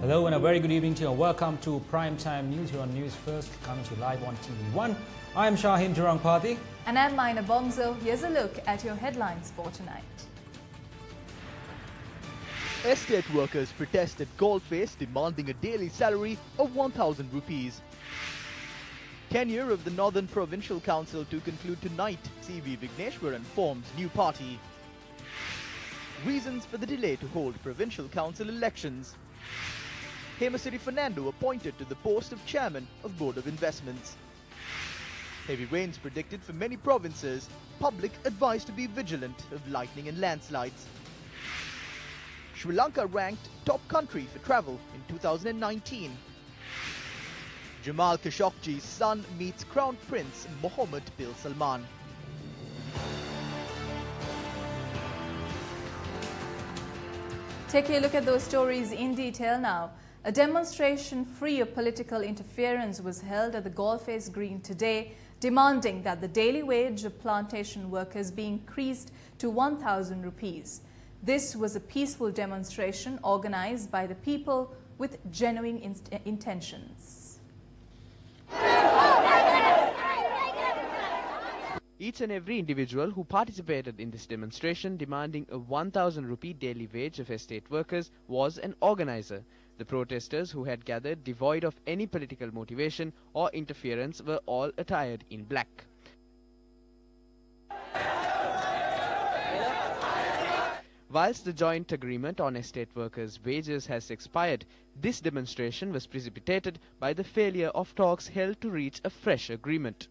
Hello and a very good evening to you and welcome to Primetime News here on News First, coming to you live on TV1. I am Shaheen Jurangpati. And I'm Mina Bongzo. Here's a look at your headlines for tonight. Estate workers protest at Goldface demanding a daily salary of 1,000 rupees. Tenure of the Northern Provincial Council to conclude tonight. CV Vigneshwaran forms new party. Reasons for the delay to hold provincial council elections. Hemasiri Fernando appointed to the post of chairman of Board of Investments. Heavy rains predicted for many provinces. Public advised to be vigilant of lightning and landslides. Sri Lanka ranked top country for travel in 2019. Jamal Khashoggi's son meets Crown Prince Mohammed bin Salman. Take a look at those stories in detail now. A demonstration free of political interference was held at the Goldface Green today, demanding that the daily wage of plantation workers be increased to 1,000 rupees. This was a peaceful demonstration organized by the people with genuine intentions. Each and every individual who participated in this demonstration demanding a 1,000 rupee daily wage of estate workers was an organizer. The protesters who had gathered devoid of any political motivation or interference were all attired in black. Whilst the joint agreement on estate workers' wages has expired, this demonstration was precipitated by the failure of talks held to reach a fresh agreement.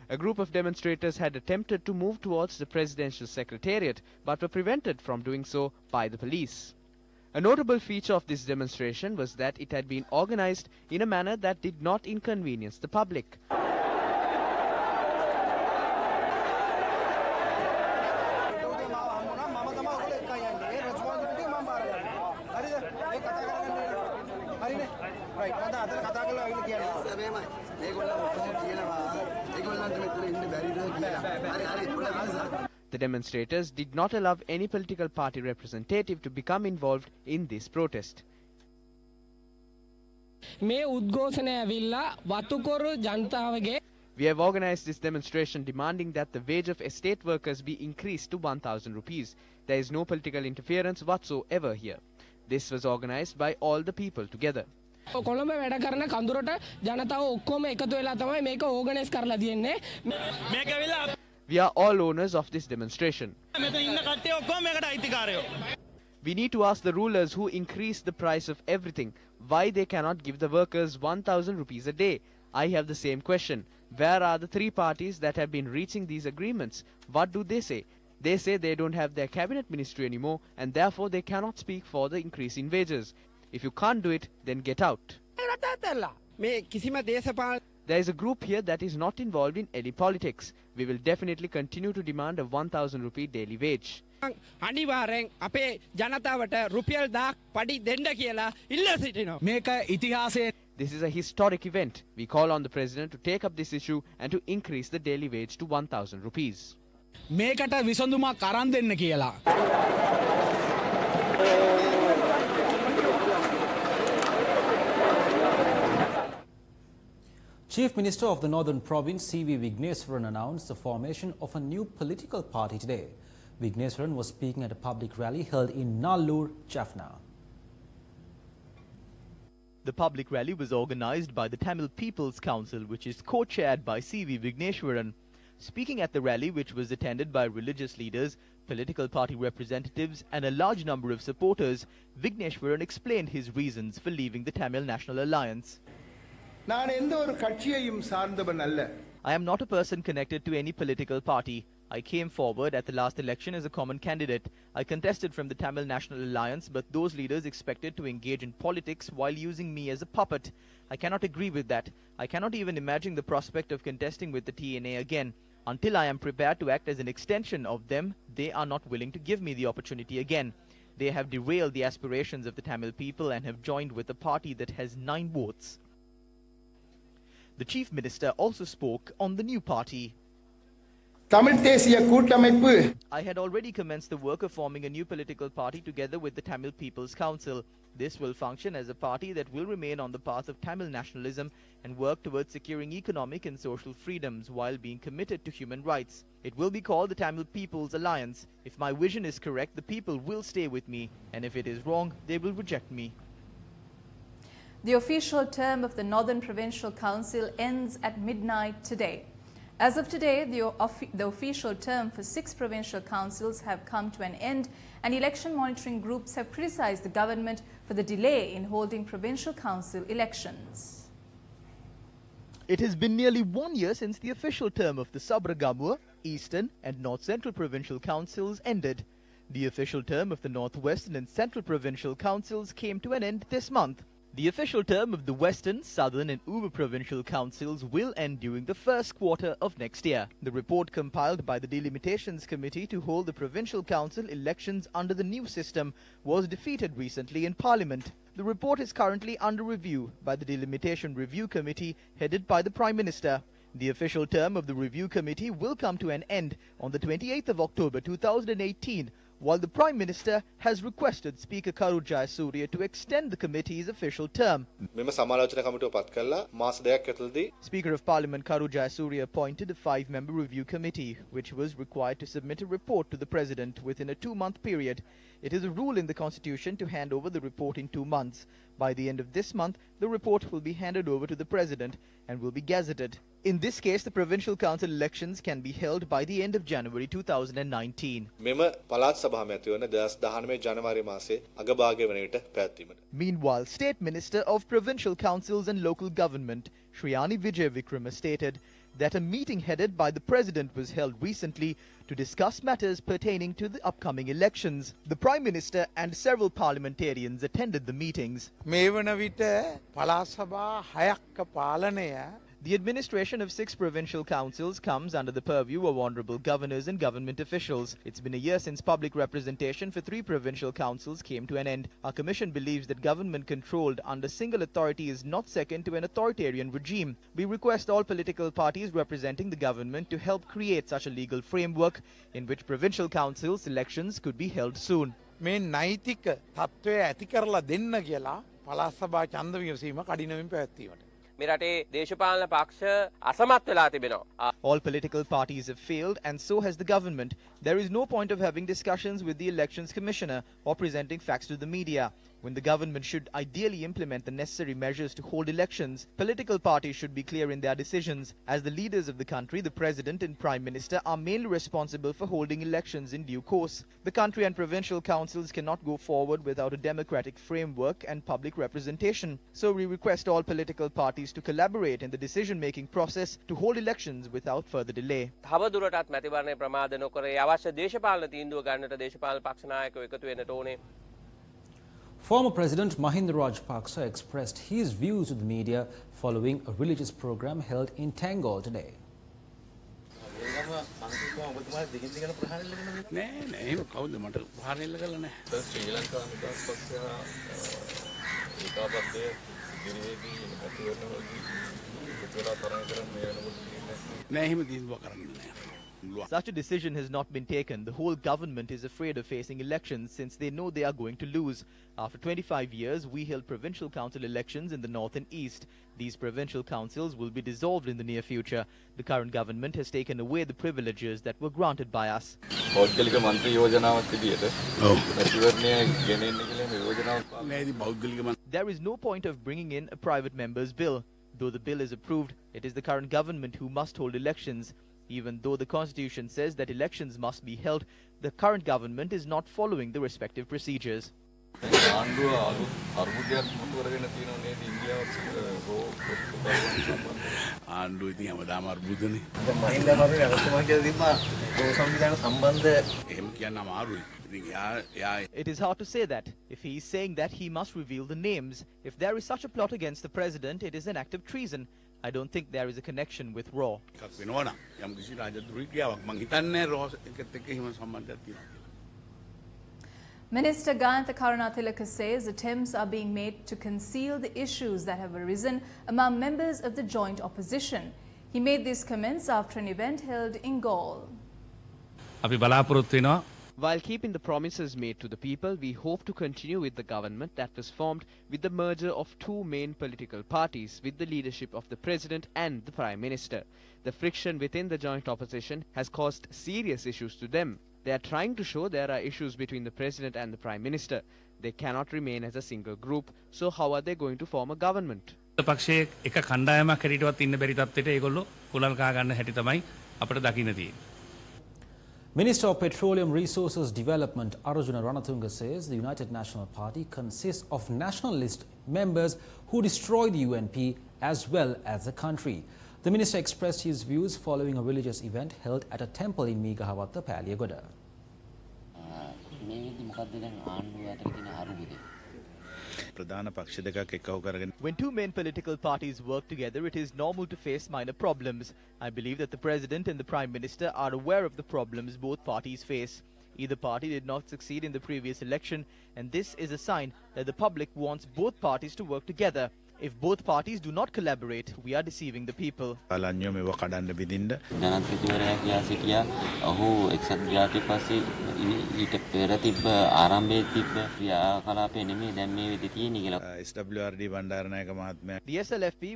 A group of demonstrators had attempted to move towards the presidential secretariat but were prevented from doing so by the police. A notable feature of this demonstration was that it had been organized in a manner that did not inconvenience the public. The demonstrators did not allow any political party representative to become involved in this protest. We have organized this demonstration demanding that the wage of estate workers be increased to 1,000 rupees. There is no political interference whatsoever here. This was organized by all the people together. We are all owners of this demonstration. We need to ask the rulers who increased the price of everything why they cannot give the workers 1,000 rupees a day. I have the same question. Where are the three parties that have been reaching these agreements? What do they say? They say they don't have their cabinet ministry anymore and therefore they cannot speak for the increase in wages. If you can't do it, then get out. There is a group here that is not involved in any politics. We will definitely continue to demand a 1,000 rupee daily wage. This is a historic event. We call on the President to take up this issue and to increase the daily wage to 1,000 rupees. Chief Minister of the Northern Province, CV Vigneshwaran, announced the formation of a new political party today. Vigneshwaran was speaking at a public rally held in Nallur, Jaffna. The public rally was organized by the Tamil People's Council, which is co-chaired by CV Vigneshwaran. Speaking at the rally, which was attended by religious leaders, political party representatives and a large number of supporters, Vigneshwaran explained his reasons for leaving the Tamil National Alliance. I am not a person connected to any political party. I came forward at the last election as a common candidate. I contested from the Tamil National Alliance, but those leaders expected to engage in politics while using me as a puppet. I cannot agree with that. I cannot even imagine the prospect of contesting with the TNA again. Until I am prepared to act as an extension of them, they are not willing to give me the opportunity again. They have derailed the aspirations of the Tamil people and have joined with a party that has 9 votes. The Chief Minister also spoke on the new party. I had already commenced the work of forming a new political party together with the Tamil People's Council. This will function as a party that will remain on the path of Tamil nationalism and work towards securing economic and social freedoms while being committed to human rights. It will be called the Tamil People's Alliance. If my vision is correct, the people will stay with me, and if it is wrong, they will reject me. The official term of the Northern Provincial Council ends at midnight today. As of today, the official term for 6 provincial councils have come to an end, and election monitoring groups have criticized the government for the delay in holding provincial council elections. It has been nearly 1 year since the official term of the Sabragamur, Eastern and North Central Provincial Councils ended. The official term of the Northwestern and Central Provincial Councils came to an end this month. The official term of the Western, Southern and Uber Provincial Councils will end during the first quarter of next year. The report compiled by the Delimitations Committee to hold the Provincial Council elections under the new system was defeated recently in Parliament. The report is currently under review by the Delimitation Review Committee headed by the Prime Minister. The official term of the Review Committee will come to an end on the 28th of October 2018, while the Prime Minister has requested Speaker Karu Jayasuriya to extend the committee's official term. Speaker of Parliament Karu Jayasuriya appointed a 5-member review committee, which was required to submit a report to the President within a 2-month period. It is a rule in the Constitution to hand over the report in 2 months. By the end of this month, the report will be handed over to the President and will be gazetted. In this case, the Provincial Council elections can be held by the end of January 2019. Meanwhile, State Minister of Provincial Councils and Local Government, Shriyani Vijay Vikrama, stated that a meeting headed by the President was held recently to discuss matters pertaining to the upcoming elections. The Prime Minister and several parliamentarians attended the meetings. The administration of 6 provincial councils comes under the purview of honourable governors and government officials. It's been a year since public representation for 3 provincial councils came to an end. Our commission believes that government controlled under single authority is not second to an authoritarian regime. We request all political parties representing the government to help create such a legal framework in which provincial councils elections could be held soon. මේ නෛතික තත්ත්වය ඇති කරලා දෙන්න කියලා පළාත් සභා ඡන්ද විමසීම කඩිනමින් පැවැත්වීමට. All political parties have failed, and so has the government. There is no point of having discussions with the Elections Commissioner or presenting facts to the media. When the government should ideally implement the necessary measures to hold elections, political parties should be clear in their decisions. As the leaders of the country, the President and Prime Minister are mainly responsible for holding elections in due course. The country and provincial councils cannot go forward without a democratic framework and public representation. So we request all political parties to collaborate in the decision-making process to hold elections without further delay. Former President Mahinda Rajapaksa expressed his views to the media following a religious program held in Tangol today. Such a decision has not been taken. The whole government is afraid of facing elections since they know they are going to lose. After 25 years, we held provincial council elections in the north and east. These provincial councils will be dissolved in the near future. The current government has taken away the privileges that were granted by us. There is no point of bringing in a private member's bill. Though the bill is approved, it is the current government who must hold elections. Even though the constitution says that elections must be held, the current government is not following the respective procedures. It is hard to say that. If he is saying that, he must reveal the names. If there is such a plot against the president, it is an act of treason. I don't think there is a connection with RAW. Minister Gayantha Karunatilaka says attempts are being made to conceal the issues that have arisen among members of the joint opposition. He made these comments after an event held in Galle. While keeping the promises made to the people, we hope to continue with the government that was formed with the merger of two main political parties with the leadership of the President and the Prime Minister. The friction within the joint opposition has caused serious issues to them. They are trying to show there are issues between the President and the Prime Minister. They cannot remain as a single group, so how are they going to form a government? Minister of Petroleum Resources Development Arjuna Ranatunga says the United National Party consists of nationalist members who destroy the UNP as well as the country. The minister expressed his views following a religious event held at a temple in Megahawatta, Paliagoda. When two main political parties work together, it is normal to face minor problems. I believe that the President and the Prime Minister are aware of the problems both parties face. Either party did not succeed in the previous election, and this is a sign that the public wants both parties to work together. If both parties do not collaborate, we are deceiving the people. The SLFP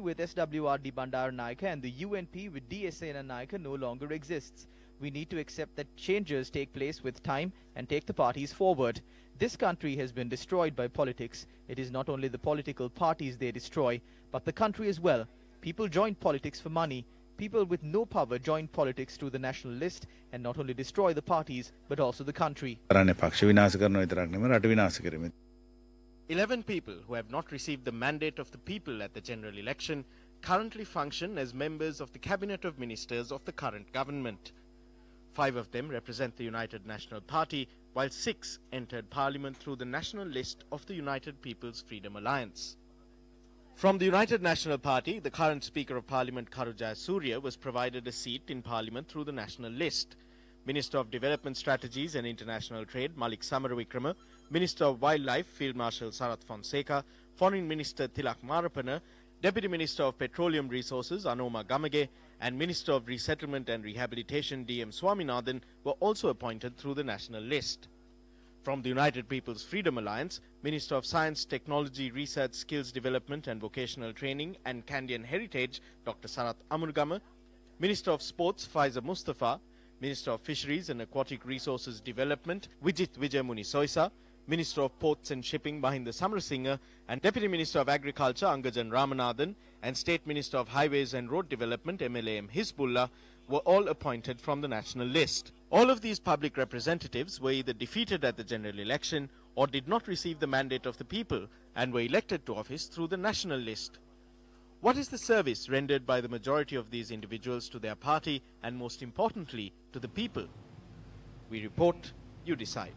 with SWRD Bandaranaike and the UNP with DS Senanayake no longer exists. We need to accept that changes take place with time and take the parties forward. This country has been destroyed by politics. It is not only the political parties they destroy, but the country as well. People join politics for money. People with no power join politics through the national list and not only destroy the parties, but also the country. 11 people who have not received the mandate of the people at the general election currently function as members of the Cabinet of Ministers of the current government. 5 of them represent the United National Party, while 6 entered Parliament through the national list of the United People's Freedom Alliance. From the United National Party, the current Speaker of Parliament Karujaya Surya was provided a seat in Parliament through the national list. Minister of Development Strategies and International Trade Malik Samaravikrama, Minister of Wildlife Field Marshal Sarath Fonseca, Foreign Minister Tilak Marapana, Deputy Minister of Petroleum Resources Anoma Gamage and Minister of Resettlement and Rehabilitation D.M. Swaminathan were also appointed through the national list. From the United People's Freedom Alliance, Minister of Science, Technology, Research, Skills Development and Vocational Training and Kandyan Heritage Dr. Sarath Amurgama, Minister of Sports Faiza Mustafa, Minister of Fisheries and Aquatic Resources Development Vijit Vijayamuni Soisa, Minister of Ports and Shipping Mahinda Samarasinga and Deputy Minister of Agriculture Angajan Ramanathan and State Minister of Highways and Road Development MLAM Hizbullah were all appointed from the national list. All of these public representatives were either defeated at the general election or did not receive the mandate of the people and were elected to office through the national list. What is the service rendered by the majority of these individuals to their party and most importantly to the people? We report, you decide.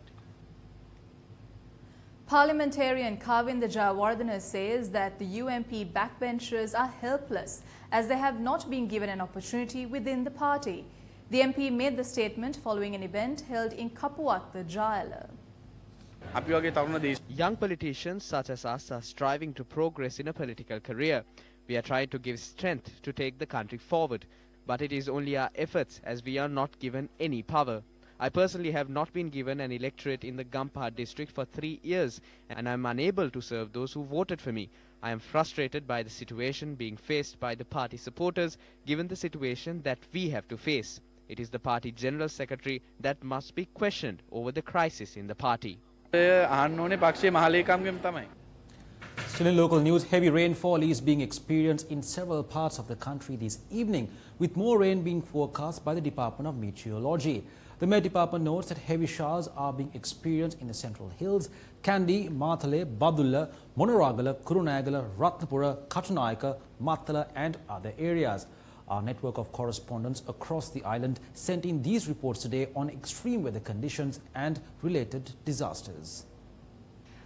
Parliamentarian Kavinda Jayawardena says that the UMP backbenchers are helpless as they have not been given an opportunity within the party. The MP made the statement following an event held in Kapuwatta, Jayala. Young politicians such as us are striving to progress in a political career. We are trying to give strength to take the country forward, but it is only our efforts as we are not given any power. I personally have not been given an electorate in the Gampha district for 3 years and I am unable to serve those who voted for me. I am frustrated by the situation being faced by the party supporters given the situation that we have to face. It is the party General Secretary that must be questioned over the crisis in the party. Still in local news, heavy rainfall is being experienced in several parts of the country this evening, with more rain being forecast by the Department of Meteorology. The Met Department notes that heavy showers are being experienced in the Central Hills, Kandy, Mathale, Badulla, Monoragala, Kurunagala, Ratnapura, Katunayaka, Mattala and other areas. Our network of correspondents across the island sent in these reports today on extreme weather conditions and related disasters.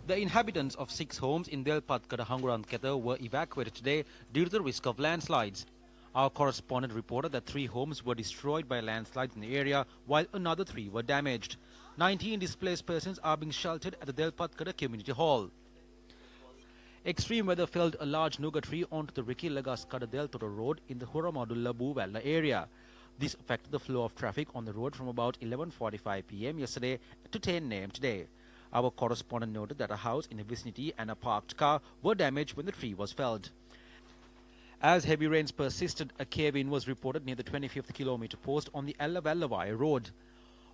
The inhabitants of 6 homes in Delpatkara Hanguran Keta were evacuated today due to the risk of landslides. Our correspondent reported that 3 homes were destroyed by landslides in the area, while another 3 were damaged. 19 displaced persons are being sheltered at the Delpatkara Community Hall. Extreme weather felled a large nuga tree onto the Ricky Lagas Kadadeltoro Road in the Huramadula Buvalla area. This affected the flow of traffic on the road from about 11:45 p.m. yesterday to 10 a.m. today. Our correspondent noted that a house in the vicinity and a parked car were damaged when the tree was felled. As heavy rains persisted, a cave-in was reported near the 25th kilometre post on the Allavallavai road.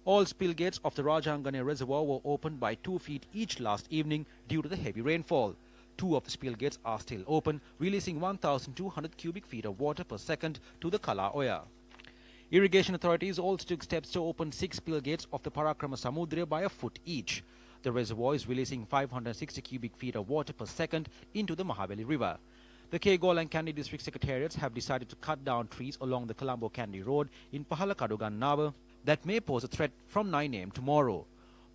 All spill gates of the Rajangane reservoir were opened by 2 feet each last evening due to the heavy rainfall. 2 of the spill gates are still open, releasing 1,200 cubic feet of water per second to the Kala Oya. Irrigation authorities also took steps to open 6 spill gates of the Parakrama Samudra by a foot each. The reservoir is releasing 560 cubic feet of water per second into the Mahaveli River. The Kegol and Kandy district secretariats have decided to cut down trees along the Colombo-Kandy road in Pahalakadugan that may pose a threat from 9 a.m. tomorrow.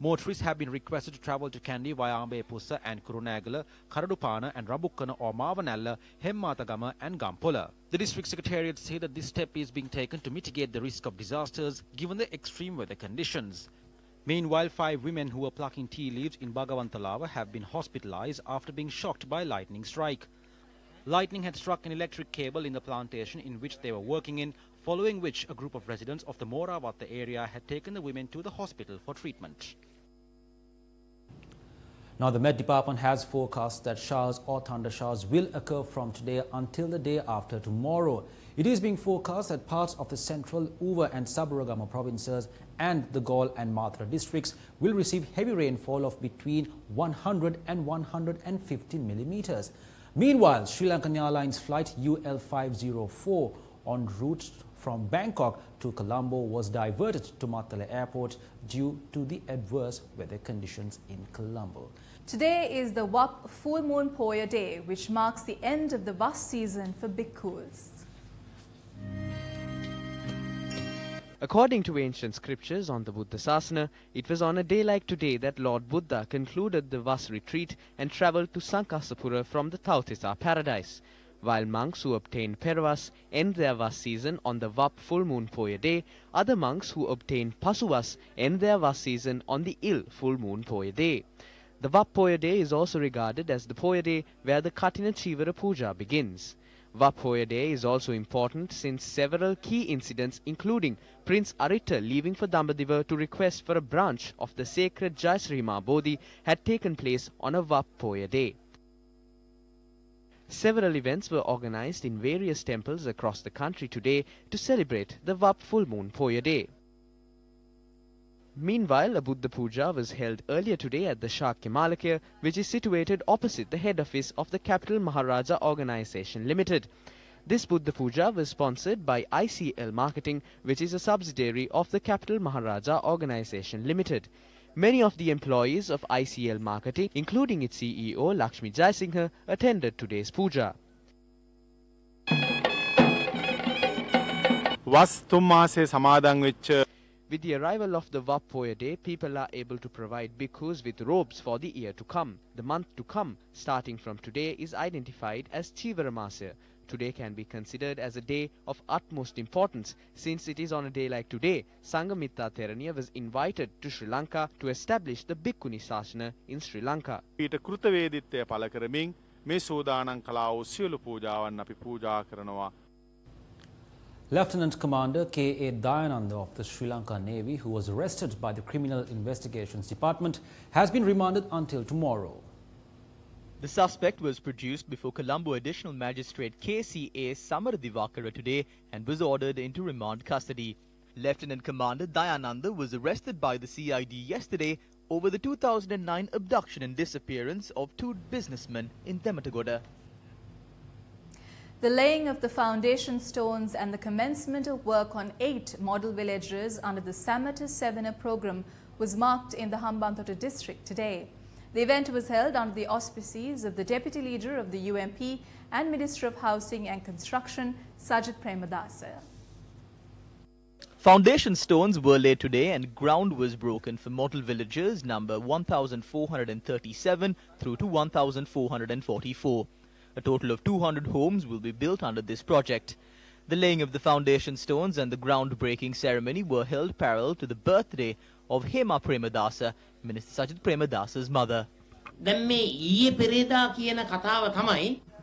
Motorists have been requested to travel to Kandy via Ambepussa and Kurunagala, Karadupana and Rabukkana or Mavanalla, Hemmatagama and Gampola. The district secretariat say that this step is being taken to mitigate the risk of disasters given the extreme weather conditions. Meanwhile, 5 women who were plucking tea leaves in Bhagavantalawa have been hospitalized after being shocked by lightning strike. Lightning had struck an electric cable in the plantation in which they were working in, following which a group of residents of the Moravatta area had taken the women to the hospital for treatment. Now, the Met Department has forecast that showers or thunder showers will occur from today until the day after tomorrow. It is being forecast that parts of the central, Uva and Sabaragama provinces and the Gaul and Mathura districts will receive heavy rainfall of between 100 and 150 millimeters. Meanwhile, Sri Lankan Airlines flight UL504 en route from Bangkok to Colombo was diverted to Matala Airport due to the adverse weather conditions in Colombo. Today is the Wap Full Moon Poya Day, which marks the end of the Vas season for bhikkhus. According to ancient scriptures on the Buddha Sasana, it was on a day like today that Lord Buddha concluded the Vas retreat and travelled to Sankasapura from the Tautisa paradise. While monks who obtain Peravas end their Vas season on the Vap Full Moon Poya Day, other monks who obtain Pasuvas end their Vas season on the Il Full Moon Poya Day. The Vap Poya Day is also regarded as the Poya Day where the Katina Chivara Puja begins. Vap Poya Day is also important since several key incidents including Prince Arita leaving for Dambadiva to request for a branch of the sacred Jayasrima Bodhi had taken place on a Vap Poya Day. Several events were organized in various temples across the country today to celebrate the Vap Full Moon Poya Day. Meanwhile, a Buddha Puja was held earlier today at the Shakya Malakya, which is situated opposite the head office of the Capital Maharaja Organisation Limited. This Buddha Puja was sponsored by ICL Marketing, which is a subsidiary of the Capital Maharaja Organisation Limited. Many of the employees of ICL Marketing, including its CEO Lakshmi Jaisinghe, attended today's puja. With the arrival of the Vap Poya Day, people are able to provide bhikkhus with robes for the year to come. The month to come, starting from today, is identified as Chivaramasya. Today can be considered as a day of utmost importance since it is on a day like today, Sangamitta Theraniya was invited to Sri Lanka to establish the Bhikkhuni Sasana in Sri Lanka. Lieutenant Commander K.A. Dayananda of the Sri Lanka Navy, who was arrested by the Criminal Investigations Department, has been remanded until tomorrow. The suspect was produced before Colombo Additional Magistrate KCA Samar Divakara today and was ordered into remand custody. Lieutenant Commander Dayananda was arrested by the CID yesterday over the 2009 abduction and disappearance of 2 businessmen in Dematagoda. The laying of the foundation stones and the commencement of work on 8 model villages under the Samata Sevena program was marked in the Hambantota district today. The event was held under the auspices of the Deputy Leader of the UMP and Minister of Housing and Construction, Sajid Premadasa. Foundation stones were laid today and ground was broken for model villages number 1437 through to 1444. A total of 200 homes will be built under this project. The laying of the foundation stones and the groundbreaking ceremony were held parallel to the birthday of Hema Premadasa, Minister Sajid Premadasa's mother.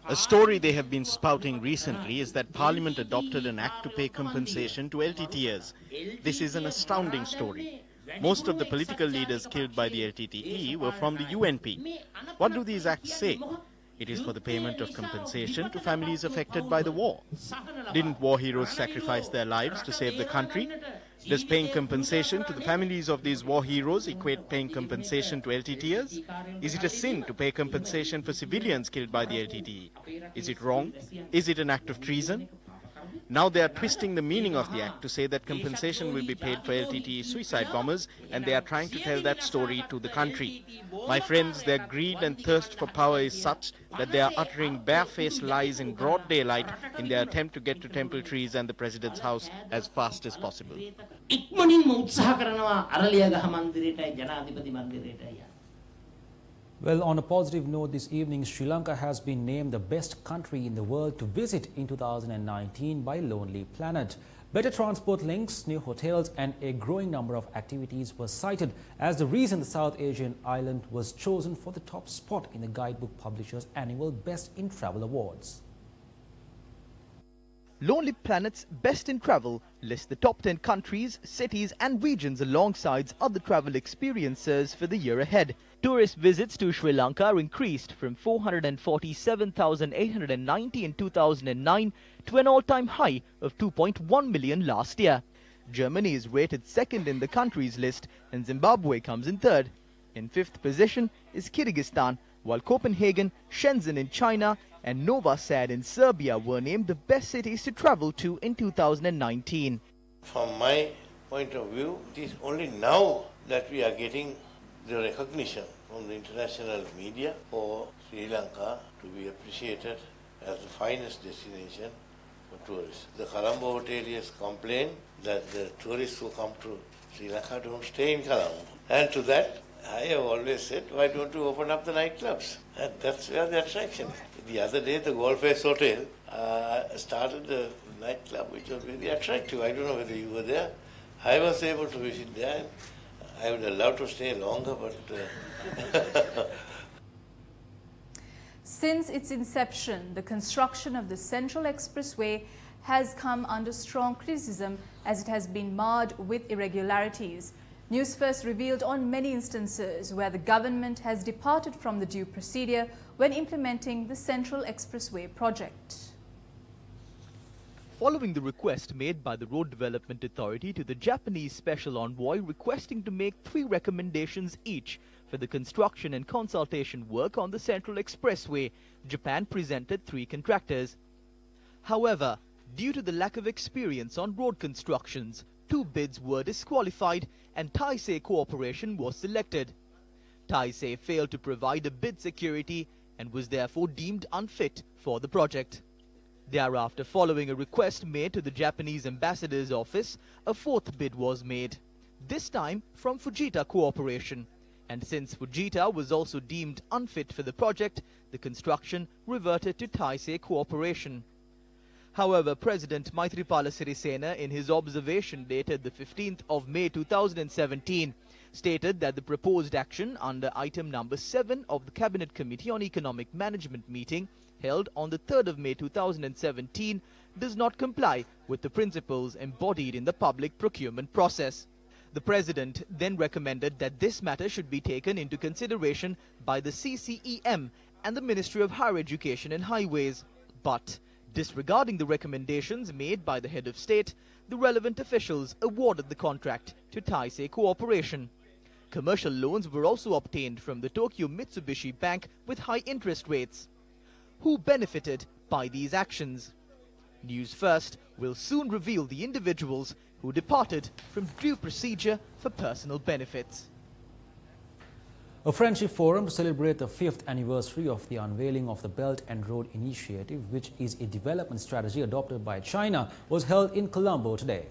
A story they have been spouting recently is that Parliament adopted an act to pay compensation to LTTers. This is an astounding story. Most of the political leaders killed by the LTTE were from the UNP. What do these acts say? It is for the payment of compensation to families affected by the war. Didn't war heroes sacrifice their lives to save the country? Does paying compensation to the families of these war heroes equate paying compensation to LTTers? Is it a sin to pay compensation for civilians killed by the LTTE? Is it wrong? Is it an act of treason? Now they are twisting the meaning of the act to say that compensation will be paid for LTTE suicide bombers, and they are trying to tell that story to the country. My friends, their greed and thirst for power is such that they are uttering barefaced lies in broad daylight in their attempt to get to Temple Trees and the President's house as fast as possible. Well, on a positive note, this evening, Sri Lanka has been named the best country in the world to visit in 2019 by Lonely Planet. Better transport links, new hotels and a growing number of activities were cited as the reason the South Asian island was chosen for the top spot in the guidebook publisher's annual Best in Travel Awards. Lonely Planet's Best in Travel lists the top 10 countries, cities and regions alongside other travel experiences for the year ahead. Tourist visits to Sri Lanka are increased from 447,890 in 2009 to an all-time high of 2.1 million last year. Germany is rated second in the country's list and Zimbabwe comes in third. In fifth position is Kyrgyzstan, while Copenhagen, Shenzhen in China and Novi Sad in Serbia were named the best cities to travel to in 2019. From my point of view, it is only now that we are getting the recognition from the international media for Sri Lanka to be appreciated as the finest destination for tourists. The Colombo hoteliers complain that the tourists who come to Sri Lanka don't stay in Colombo. And to that, I have always said, why don't you open up the nightclubs? And that's where the attraction is. The other day, the Golf Face Hotel started a nightclub which was very attractive. I don't know whether you were there. I was able to visit there. And I would have loved to stay longer, but... Since its inception, the construction of the Central Expressway has come under strong criticism as it has been marred with irregularities. Newsfirst revealed on many instances where the government has departed from the due procedure when implementing the Central Expressway project. Following the request made by the Road Development Authority to the Japanese Special Envoy requesting to make 3 recommendations each for the construction and consultation work on the Central Expressway, Japan presented 3 contractors. However, due to the lack of experience on road constructions, 2 bids were disqualified and Taisei Corporation was selected. Taisei failed to provide a bid security and was therefore deemed unfit for the project. Thereafter, following a request made to the Japanese ambassador's office, a 4th bid was made, this time from Fujita Corporation. And since Fujita was also deemed unfit for the project, the construction reverted to Taisei Corporation. However, President Maithripala Sirisena, in his observation dated the 15th of May 2017, stated that the proposed action under item number 7 of the Cabinet Committee on Economic Management meeting held on the 3rd of May 2017 does not comply with the principles embodied in the public procurement process. The President then recommended that this matter should be taken into consideration by the CCEM and the Ministry of Higher Education and Highways. But, disregarding the recommendations made by the head of state, the relevant officials awarded the contract to Taisei Corporation. Commercial loans were also obtained from the Tokyo Mitsubishi Bank with high interest rates. Who benefited by these actions? News First will soon reveal the individuals who departed from due procedure for personal benefits. A friendship forum to celebrate the 5th anniversary of the unveiling of the Belt and Road Initiative, which is a development strategy adopted by China, was held in Colombo today.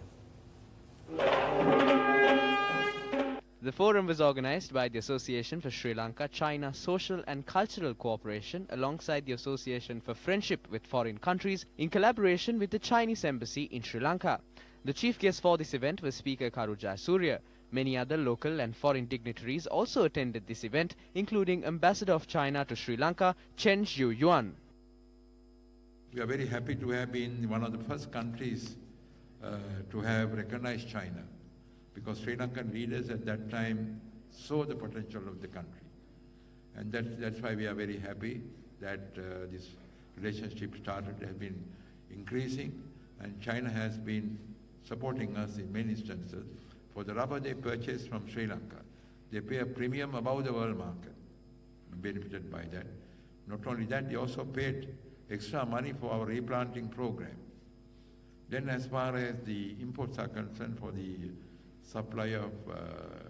The The forum was organized by the Association for Sri Lanka-China Social and Cultural Cooperation alongside the Association for Friendship with Foreign Countries in collaboration with the Chinese Embassy in Sri Lanka. The chief guest for this event was Speaker Karu Jayasuriya. Many other local and foreign dignitaries also attended this event, including Ambassador of China to Sri Lanka, Chen Zhu-yuan. We are very happy to have been one of the first countries to have recognized China, because Sri Lankan leaders at that time saw the potential of the country. And that's why we are very happy that this relationship has been increasing, and China has been supporting us in many instances. For the rubber they purchase from Sri Lanka, they pay a premium above the world market. We benefited by that. Not only that, they also paid extra money for our replanting program. Then as far as the imports are concerned, for the supply of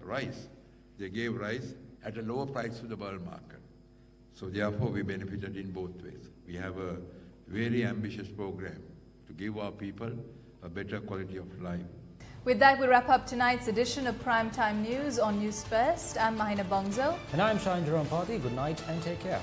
rice, they gave rice at a lower price to the world market. So therefore we benefited in both ways. We have a very ambitious program to give our people a better quality of life. With that, we wrap up tonight's edition of Primetime News on News First. I'm Mahina Bongzo. And I'm Shine Jerome Party. Good night and take care.